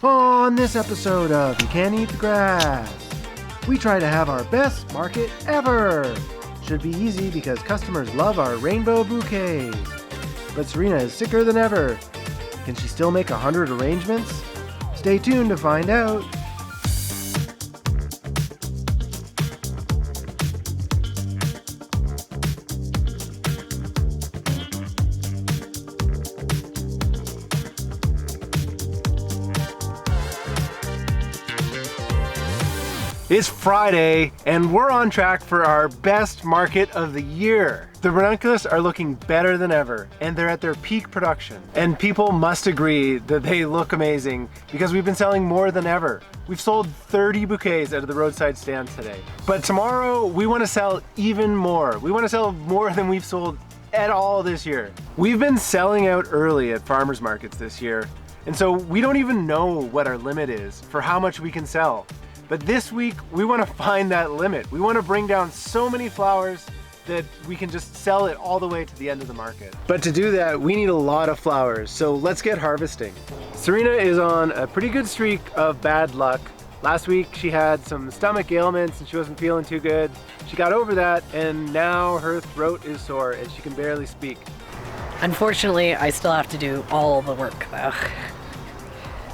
On this episode of You Can't Eat the Grass, we try to have our best market ever. Should be easy because customers love our rainbow bouquets. But Serina is sicker than ever. Can she still make 100 arrangements? Stay tuned to find out. It's Friday, and we're on track for our best market of the year. The Ranunculus are looking better than ever, and they're at their peak production. And people must agree that they look amazing because we've been selling more than ever. We've sold 30 bouquets out of the roadside stand today. But tomorrow, we want to sell even more. We want to sell more than we've sold at all this year. We've been selling out early at farmers markets this year, and so we don't even know what our limit is for how much we can sell. But this week, we want to find that limit. We want to bring down so many flowers that we can just sell it all the way to the end of the market. But to do that, we need a lot of flowers, so let's get harvesting. Serina is on a pretty good streak of bad luck. Last week, she had some stomach ailments and she wasn't feeling too good. She got over that, and now her throat is sore and she can barely speak. Unfortunately, I still have to do all the work though.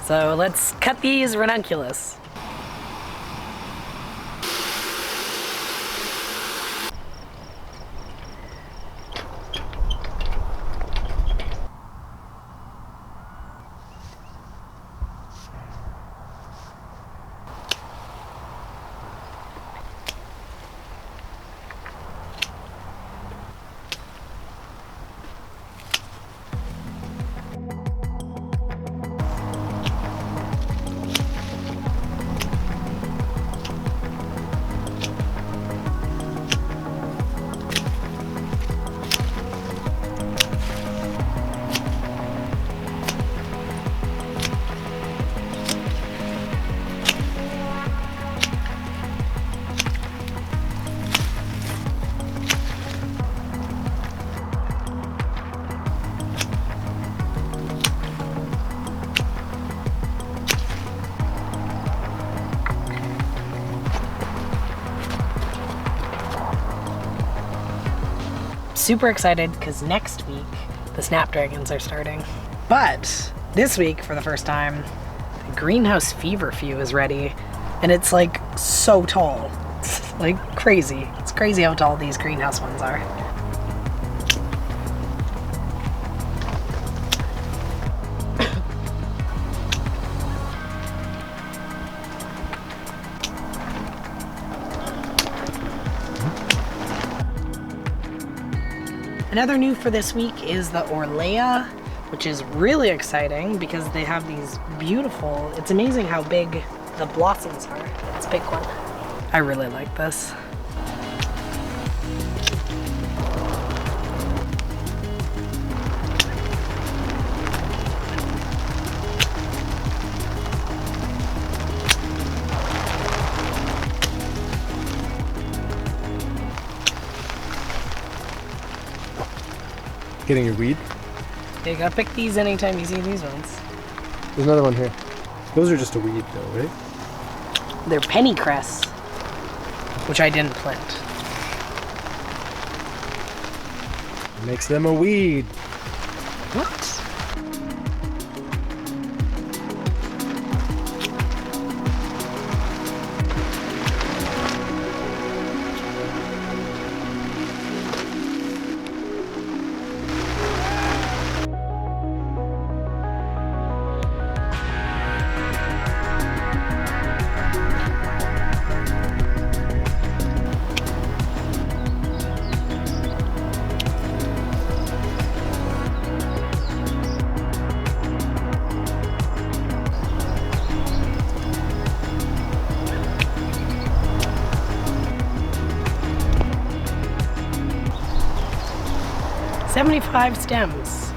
So let's cut these ranunculus. Super excited because next week the snapdragons are starting. But this week, for the first time, the greenhouse feverfew is ready, and it's like so tall. It's like crazy. It's crazy how tall these greenhouse ones are. Another new for this week is the Orlea, which is really exciting because they have these beautiful, it's amazing how big the blossoms are. It's a big one. I really like this. Getting your weed? You gotta pick these anytime you see these ones. There's another one here. Those are just a weed though, right? They're pennycress, which I didn't plant. Makes them a weed. What? "75 stems.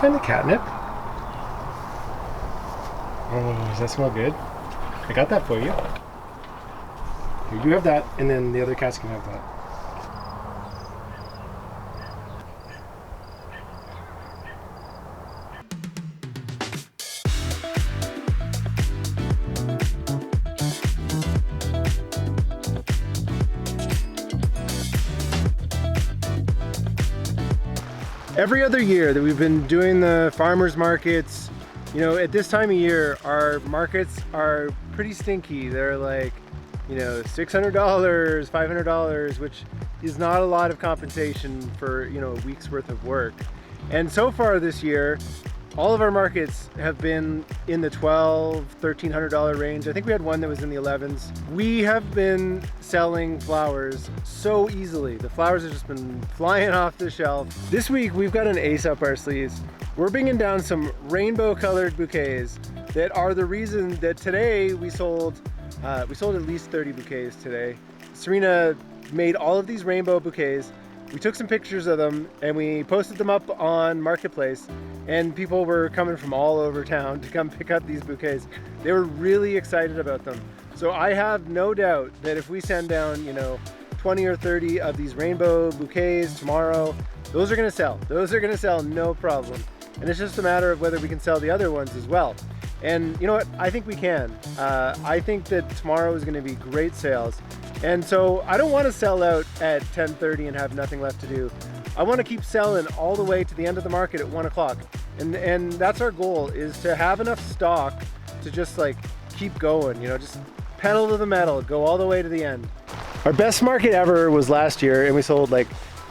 find the catnip? Oh, does that smell good? I got that for you. Here, you have that, and then the other cats can have that. Every other year that we've been doing the farmers markets, you know, at this time of year, our markets are pretty stinky. They're like, you know, $600, $500, which is not a lot of compensation for, you know, a week's worth of work. And so far this year, all of our markets have been in the $1,200, $1,300 range. I think we had one that was in the 11s. We have been selling flowers so easily. The flowers have just been flying off the shelf. This week, we've got an ace up our sleeves. We're bringing down some rainbow colored bouquets that are the reason that today we sold at least 30 bouquets today. Serina made all of these rainbow bouquets. We took some pictures of them and we posted them up on Marketplace, and people were coming from all over town to come pick up these bouquets. They were really excited about them. So I have no doubt that if we send down, you know, 20 or 30 of these rainbow bouquets tomorrow, those are gonna sell. Those are gonna sell, no problem. And it's just a matter of whether we can sell the other ones as well. And you know what? I think we can. I think that tomorrow is gonna be great sales. And so I don't wanna sell out at 10:30 and have nothing left to do. I wanna keep selling all the way to the end of the market at 1 o'clock. And that's our goal, is to have enough stock to just like keep going, you know, just pedal to the metal, go all the way to the end. Our best market ever was last year, and we sold like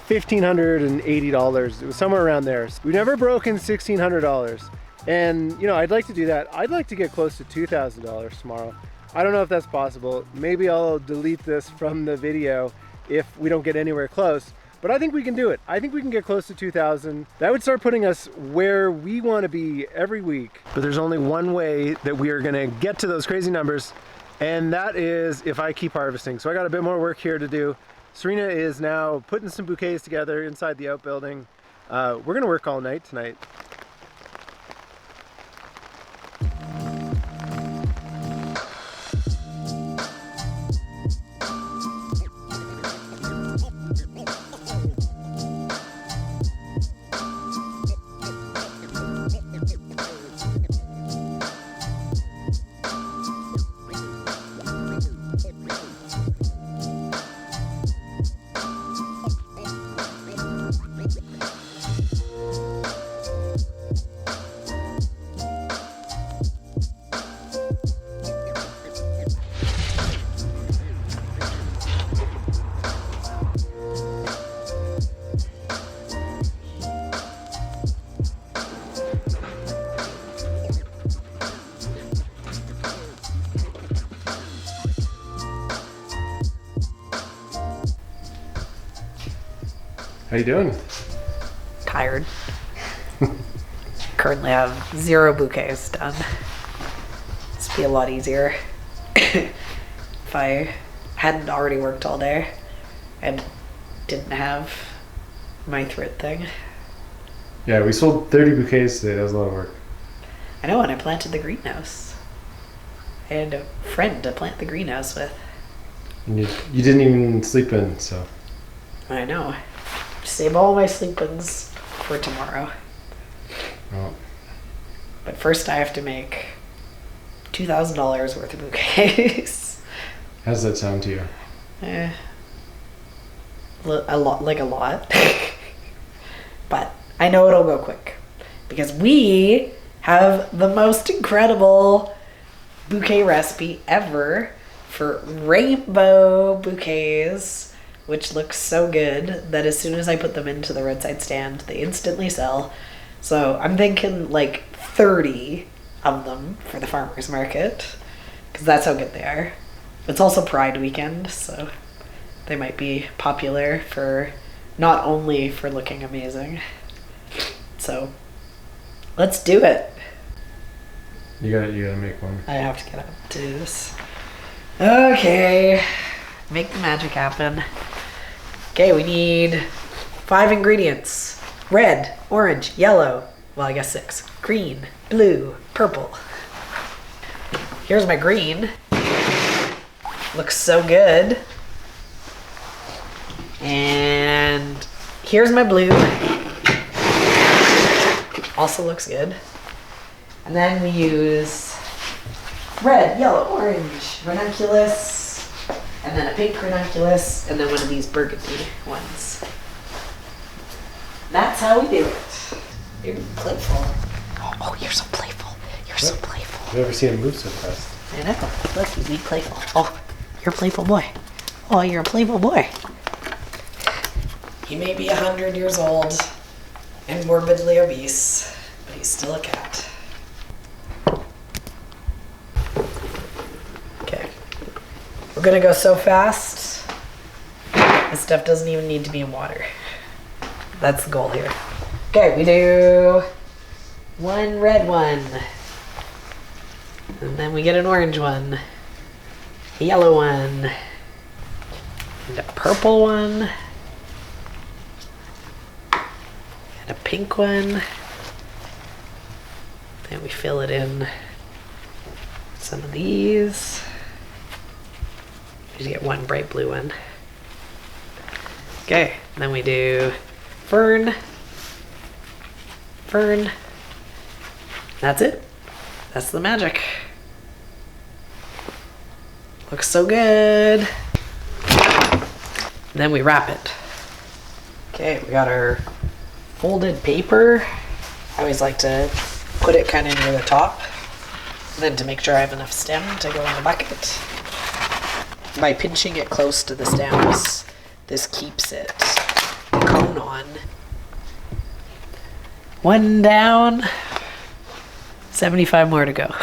$1,580. It was somewhere around there. We've never broken $1,600. And you know, I'd like to do that. I'd like to get close to $2,000 tomorrow. I don't know if that's possible. Maybe I'll delete this from the video if we don't get anywhere close, but I think we can do it. I think we can get close to 2,000. That would start putting us where we want to be every week. But there's only one way that we are gonna get to those crazy numbers, and that is if I keep harvesting. So I got a bit more work here to do. Serina is now putting some bouquets together inside the outbuilding. We're gonna work all night tonight. How you doing? Tired. Currently have 0 bouquets done. This would be a lot easier if I hadn't already worked all day and didn't have my thread thing. Yeah, we sold 30 bouquets today. That was a lot of work. I know, and I planted the greenhouse. I had a friend to plant the greenhouse with. And you didn't even sleep in, so. I know. Save all my sleep-ins for tomorrow. Oh. But first I have to make $2,000 worth of bouquets. How does that sound to you? A lot. But I know it'll go quick because we have the most incredible bouquet recipe ever for rainbow bouquets, which looks so good that as soon as I put them into the roadside stand, they instantly sell. So I'm thinking like 30 of them for the farmer's market, because that's how good they are. It's also Pride weekend, so they might be popular for not only for looking amazing. So let's do it. You gotta make one. I have to get up to do this. Okay, make the magic happen. Okay, we need 5 ingredients: red, orange, yellow, Well, I guess 6. Green, blue, purple. Here's my green. Looks so good. And here's my blue. Also looks good. And then we use red, yellow, orange, ranunculus, and then a pink ranunculus, and then one of these burgundy ones. That's how we do it. You're playful. Oh, you're so playful. You're so playful. I've never seen him move so fast. I know. Look, he's being playful. Oh, you're a playful boy. Oh, you're a playful boy. He may be 100 years old and morbidly obese, but he's still a cat. Okay. We're gonna go so fast, this stuff doesn't even need to be in water. That's the goal here. Okay, we do one red one. And then we get an orange one, a yellow one, and a purple one, and a pink one. Then we fill it in some of these. We just get one bright blue one. Okay, then we do fern, fern. That's it. That's the magic. Looks so good. Then we wrap it. Okay, we got our folded paper. I always like to put it kind of near the top, and then to make sure I have enough stem to go in the bucket. By pinching it close to the stems, this keeps it the cone on. One down, 75 more to go.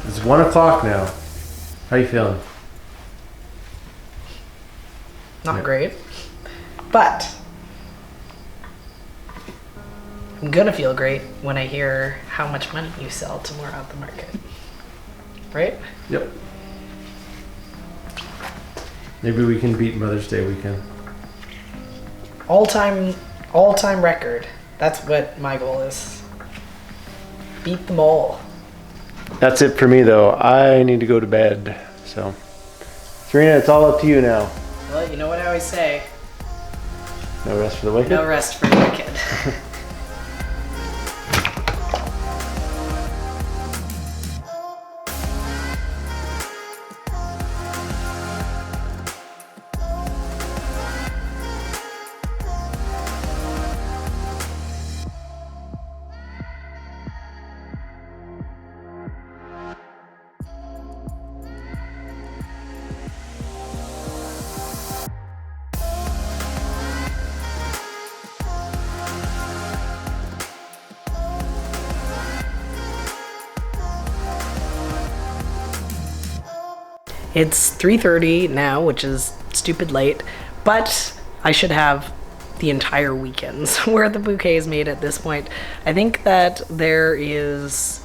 It's 1 o'clock now. How you feeling? Not great, but I'm gonna feel great when I hear how much money you sell tomorrow at the market. Right? Yep. Maybe we can beat Mother's Day weekend. All-time record. That's what my goal is. Beat them all. That's it for me though. I need to go to bed. So, Serina, it's all up to you now. Well, you know what I always say. No rest for the wicked? No rest for the wicked. It's 3:30 now, which is stupid late, but I should have the entire weekends where the bouquet is made at this point. I think that there is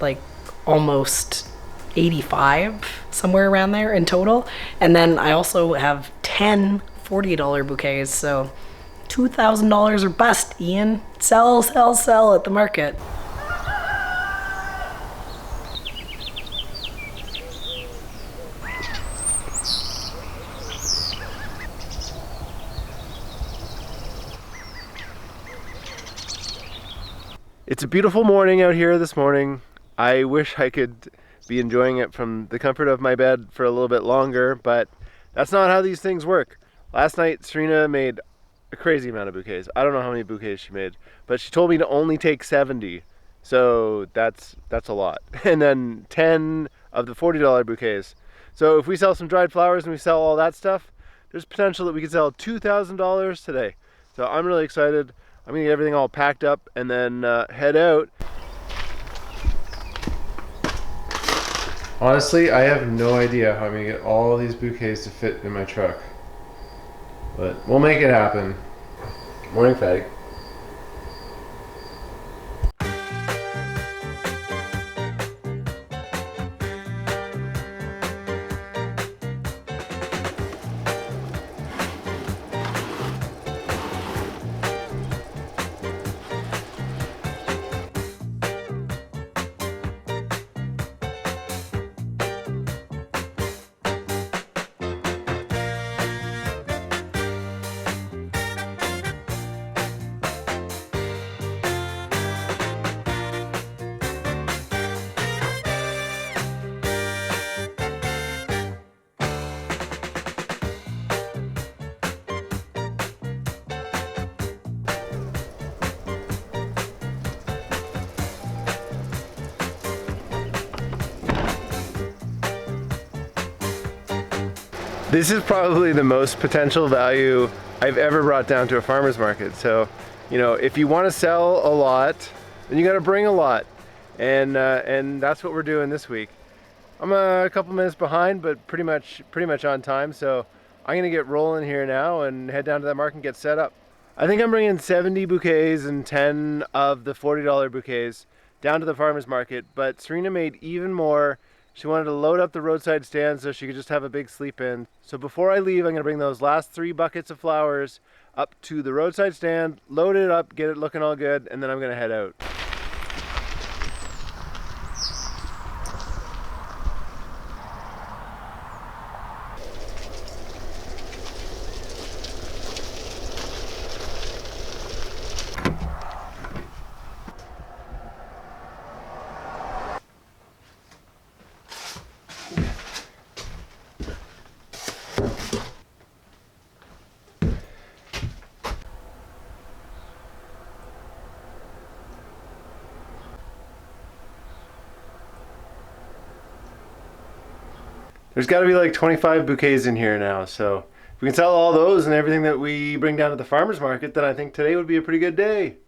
like almost 85, somewhere around there in total. And then I also have 10 $40 bouquets, so $2,000 or bust, Ian. Sell, sell, sell at the market. It's a beautiful morning out here this morning. I wish I could be enjoying it from the comfort of my bed for a little bit longer, but that's not how these things work. Last night, Serina made a crazy amount of bouquets. I don't know how many bouquets she made, but she told me to only take 70. So that's a lot. And then 10 of the $40 bouquets. So if we sell some dried flowers and we sell all that stuff, there's potential that we could sell $2,000 today. So I'm really excited. I'm gonna get everything all packed up and then head out. Honestly, I have no idea how I'm gonna get all these bouquets to fit in my truck, but we'll make it happen. Morning, Fatty. This is probably the most potential value I've ever brought down to a farmer's market. So, you know, if you want to sell a lot, then you got to bring a lot, and that's what we're doing this week. I'm a couple minutes behind, but pretty much on time. So I'm gonna get rolling here now and head down to that market and get set up. I think I'm bringing 70 bouquets and 10 of the $40 bouquets down to the farmer's market. But Serina made even more. She wanted to load up the roadside stand so she could just have a big sleep in. So before I leave, I'm gonna bring those last 3 buckets of flowers up to the roadside stand, load it up, get it looking all good, and then I'm gonna head out. There's got to be like 25 bouquets in here now, so if we can sell all those and everything that we bring down to the farmer's market, then I think today would be a pretty good day.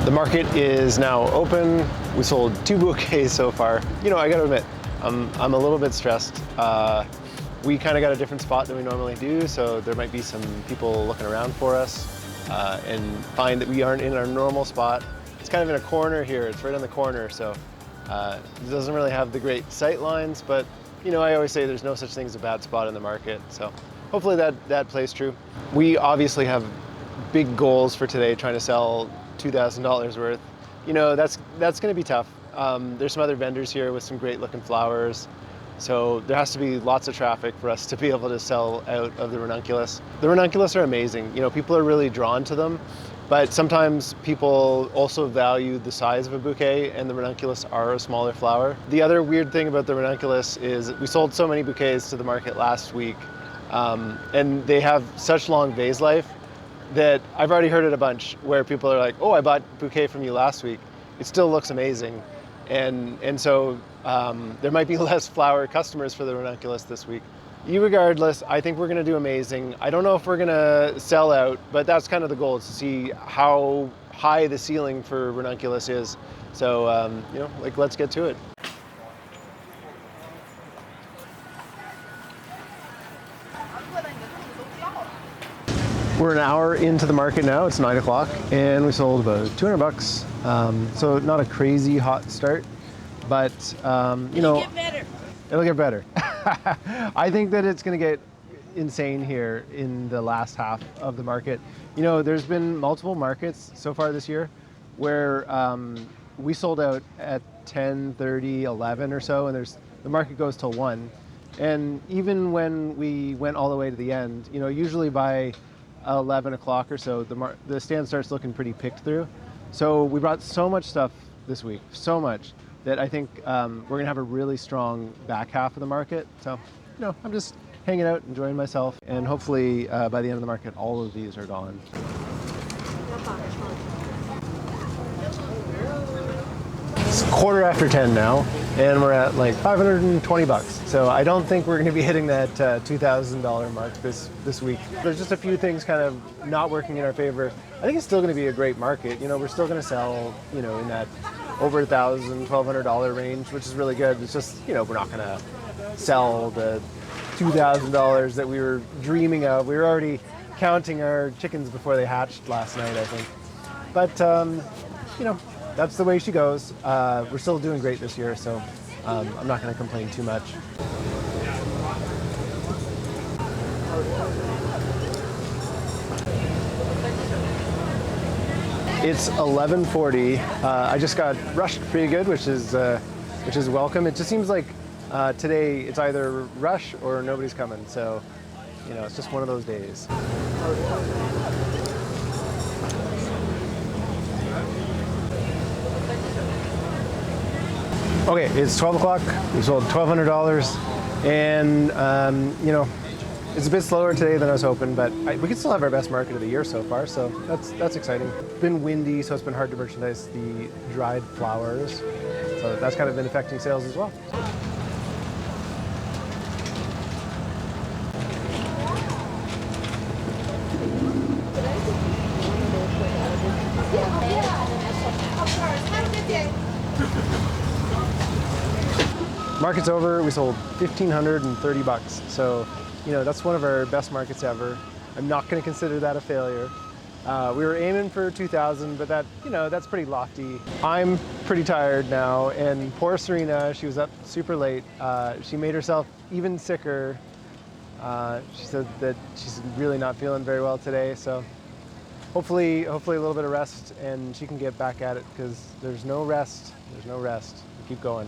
The market is now open. We sold 2 bouquets so far. You know, I gotta admit, I'm a little bit stressed. We kind of got a different spot than we normally do, so there might be some people looking around for us and find that we aren't in our normal spot. It's kind of in a corner here. It's right on the corner, so it doesn't really have the great sight lines, but you know, I always say there's no such thing as a bad spot in the market, so hopefully that plays true. We obviously have big goals for today, trying to sell $2,000 worth. You know, that's gonna be tough. There's some other vendors here with some great looking flowers. So there has to be lots of traffic for us to be able to sell out of the Ranunculus. The Ranunculus are amazing. You know, people are really drawn to them, but sometimes people also value the size of a bouquet, and the Ranunculus are a smaller flower. The other weird thing about the Ranunculus is we sold so many bouquets to the market last week, and they have such long vase life that I've already heard it a bunch where people are like, oh, I bought a bouquet from you last week. It still looks amazing. And so there might be less flower customers for the Ranunculus this week. Regardless, I think we're gonna do amazing. I don't know if we're gonna sell out, but that's kind of the goal, is to see how high the ceiling for Ranunculus is. So, you know, like, let's get to it. We're an hour into the market now. It's 9 o'clock, and we sold about 200 bucks. So not a crazy hot start, but you know, it'll get better. I think that it's going to get insane here in the last half of the market. You know, there's been multiple markets so far this year where we sold out at 10:30, 11 or so, and the market goes till 1. And even when we went all the way to the end, you know, usually by 11 o'clock or so, the stand starts looking pretty picked through. So we brought so much stuff this week, so much, that I think we're gonna have a really strong back half of the market. So, you know, I'm just hanging out, enjoying myself, and hopefully by the end of the market, all of these are gone. It's 10:15 now, and we're at like 520 bucks. So I don't think we're going to be hitting that $2,000 mark this week. There's just a few things kind of not working in our favor. I think it's still going to be a great market. You know, we're still going to sell, you know, in that over $1,000, $1,200 range, which is really good. It's just, you know, we're not going to sell the $2,000 that we were dreaming of. We were already counting our chickens before they hatched last night, I think. But, you know, that's the way she goes. We're still doing great this year, so I'm not going to complain too much. It's 11:40. I just got rushed pretty good, which is welcome. It just seems like today it's either rush or nobody's coming. So, you know, it's just one of those days. Okay, it's 12 o'clock. We sold $1,200, and you know, it's a bit slower today than I was hoping, but we could still have our best market of the year so far, so that's exciting. It's been windy, so it's been hard to merchandise the dried flowers, so that's kind of been affecting sales as well. Market's over. We sold 1,530 bucks. So, you know, that's one of our best markets ever. I'm not going to consider that a failure. We were aiming for 2,000, but that, you know, that's pretty lofty. I'm pretty tired now, and poor Serina, she was up super late. She made herself even sicker. She said that she's really not feeling very well today. So hopefully a little bit of rest, and she can get back at it, because there's no rest. There's no rest. We keep going.